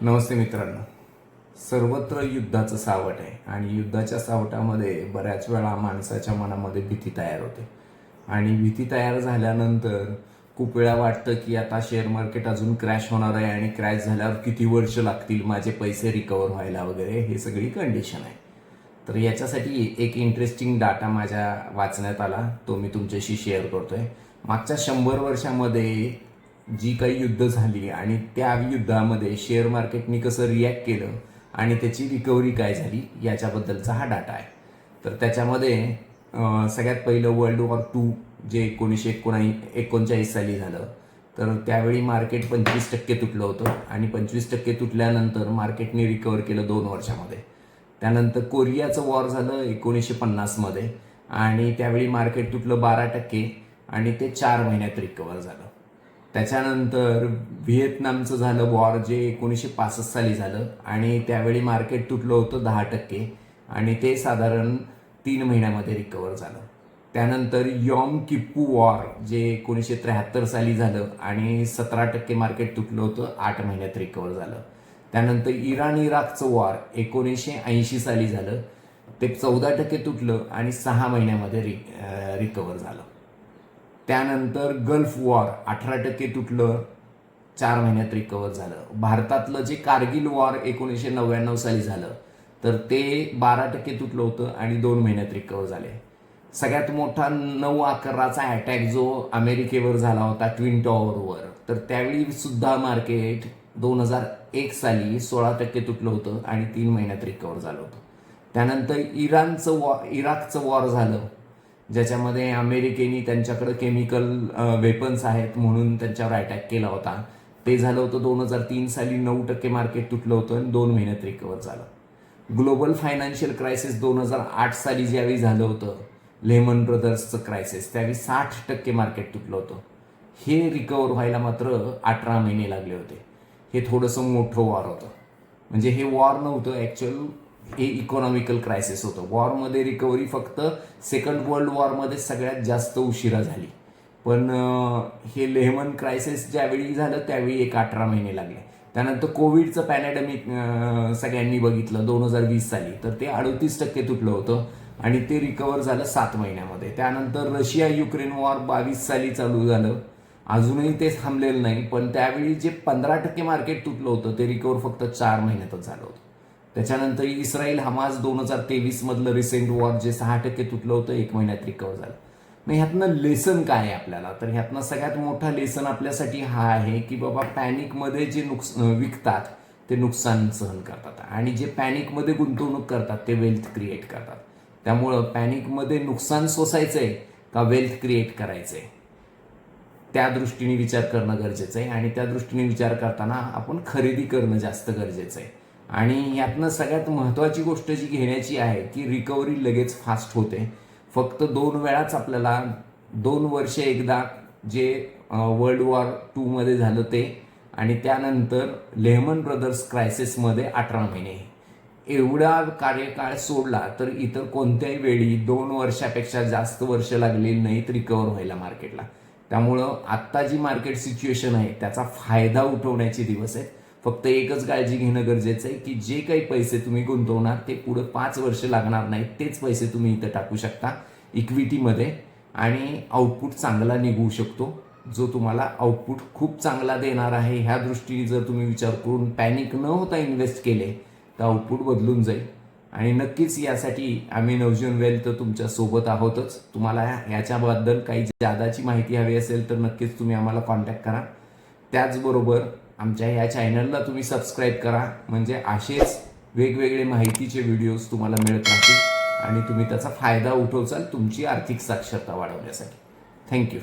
नमस्ते मित्रांनो. सर्वत्र युद्धाचं सावट आहे आणि युद्धाच्या सावटामध्ये बऱ्याच वेळा माणसाच्या मनामध्ये भीती तयार होते आणि भीती तयार झाल्यानंतर खूप वेळा वाटतं की आता शेअर मार्केट अजून क्रॅश होणार आहे आणि क्रॅश झाल्यावर किती वर्ष लागतील माझे पैसे रिकवर व्हायला वगैरे, हे सगळी कंडिशन आहे. तर याच्यासाठी एक इंटरेस्टिंग डाटा माझ्या वाचण्यात आला, तो मी तुमच्याशी शेअर करतोय. मागच्या 100 वर्षामध्ये जी काही युद्ध झाली आणि त्या युद्धामध्ये शेअर मार्केटनी कसं रिॲक्ट केलं आणि त्याची रिकव्हरी काय झाली याच्याबद्दलचा हा डाटा आहे. तर त्याच्यामध्ये सगळ्यात पहिलं वर्ल्ड वॉर 2 जे 1939 साली झालं. तर त्यावेळी मार्केट 25% तुटलं होतं आणि 25% तुटल्यानंतर मार्केटने रिकवर केलं 2 वर्षामध्ये. त्यानंतर कोरियाचं वॉर झालं 1950मध्ये आणि त्यावेळी मार्केट तुटलं 12% आणि ते 4 महिन्यात रिकवर झालं. त्याच्यानंतर व्हिएतनामचं झालं वॉर, जे 1965 साली झालं आणि त्यावेळी मार्केट तुटलं होतं 10% आणि ते साधारण 3 महिन्यामध्ये रिकवर झालं. त्यानंतर यॉम किप्पू वॉर, जे 1973 साली झालं आणि 17% मार्केट तुटलं होतं, 8 महिन्यात रिकवर झालं. त्यानंतर इराण इराकचं वॉर 1980 साली झालं, ते 14% तुटलं आणि 6 महिन्यामध्ये रिकवर झालं. त्यानंतर गल्फ वॉर 18% तुटलं, 4 महिन्यात रिकवर झालं. भारतातलं जे कारगिल वॉर 1999 साली झालं, तर ते 12% तुटलं होतं आणि 2 महिन्यात रिकवर झाले. सगळ्यात मोठा 9/11चा अटॅक जो अमेरिकेवर झाला होता ट्विन टॉवरवर, तर त्यावेळी सुद्धा मार्केट 2001 साली 16% तुटलं होतं आणि 3 महिन्यात रिकवर झालं होतं. त्यानंतर इराकचं वॉर झालं, ज्याच्यामध्ये अमेरिकेने त्यांच्याकडे केमिकल वेपन्स आहेत म्हणून त्यांच्यावर अटॅक केला होता. ते झालं होतं 2003 साली. 9% मार्केट तुटलं होतं आणि 2 महिन्यात रिकवर झालं. ग्लोबल फायनान्शियल क्रायसिस 2008 साली ज्यावेळी झालं होतं, लेमन ब्रदर्सचं क्रायसिस, त्यावेळी 60% मार्केट तुटलं होतं. हे रिकवर व्हायला मात्र 18 महिने लागले होते. हे थोडंसं मोठं वॉर होतं. म्हणजे हे वॉर नव्हतं ॲक्च्युअल, हे इकॉनॉमिकल क्रायसिस होतं. वॉरमध्ये रिकव्हरी फक्त सेकंड वर्ल्ड वॉरमध्ये सगळ्यात जास्त उशिरा झाली, पण हे लेमन क्रायसिस ज्यावेळी झालं त्यावेळी 18 महिने लागले. त्यानंतर कोविडचं पॅनेडमिक सगळ्यांनी बघितलं 2020 साली, तर ते 38% तुटलं होतं आणि ते रिकवर झालं 7 महिन्यामध्ये. त्यानंतर रशिया युक्रेन वॉर 22 साली चालू झालं, अजूनही ते थांबलेलं नाही, पण त्यावेळी जे 15% मार्केट तुटलं होतं ते रिकवर फक्त 4 महिन्यातच झालं होतं. त्याच्यानंतर इस्रायल हमास 2023 मधलं रिसेंट वॉर, जे 6% तुटलं होतं, 1 महिन्यात रिकवर झालं. मग ह्यातनं लेसन काय आहे आपल्याला? तर ह्यातनं सगळ्यात मोठा लेसन आपल्यासाठी हा आहे की बाबा, पॅनिकमध्ये जे विकतात ते नुकसान सहन करतात आणि जे पॅनिकमध्ये गुंतवणूक करतात ते वेल्थ क्रिएट करतात. त्यामुळं पॅनिकमध्ये नुकसान सोसायचंय का वेल्थ क्रिएट करायचंय, त्या दृष्टीने विचार करणं गरजेचं आहे आणि त्या दृष्टीने विचार करताना आपण खरेदी करणं जास्त गरजेचं आहे. आणि यातनं सगळ्यात महत्त्वाची गोष्ट जी घेण्याची आहे की रिकव्हरी लगेच फास्ट होते. फक्त 2 वेळाच आपल्याला 2 वर्षे एकदा, जे वर्ल्ड वॉर 2 मध्ये झालं ते, आणि त्यानंतर लेमन ब्रदर्स क्रायसिसमध्ये 18 महिने, एवढा कार्यकाळ सोडला तर इतर कोणत्याही वेळी 2 वर्षापेक्षा जास्त वर्ष लागलेली नाहीत रिकवर व्हायला मार्केटला. त्यामुळं आत्ता जी मार्केट सिच्युएशन आहे त्याचा फायदा उठवण्याचे दिवस आहेत. फक्त एकच काळजी घेणं गरजेचं आहे की जे काही पैसे तुम्ही गुंतवणार ते पुढे 5 वर्ष लागणार नाहीत, तेच पैसे तुम्ही इथं टाकू शकता इक्विटीमध्ये आणि आउटपुट चांगला निघू शकतो, जो तुम्हाला आउटपुट खूप चांगला देणार आहे. ह्या दृष्टीने जर तुम्ही विचार करून पॅनिक न होता इन्व्हेस्ट केले तर आउटपुट बदलून जाईल. आणि नक्कीच यासाठी आम्ही नवजीवन वेल्थ तुमच्या सोबत आहोतच. तुम्हाला याच्याबद्दल काही जादाची माहिती हवी असेल तर नक्कीच तुम्ही आम्हाला कॉन्टॅक्ट करा. त्याचबरोबर आमच्या या चॅनलला तुम्ही सबस्क्राईब करा, म्हणजे असेच वेगवेगळे माहितीचे व्हिडिओज तुम्हाला मिळत राहतील आणि तुम्ही त्याचा फायदा उठवचाल तुमची आर्थिक साक्षरता वाढवण्यासाठी. थँक्यू.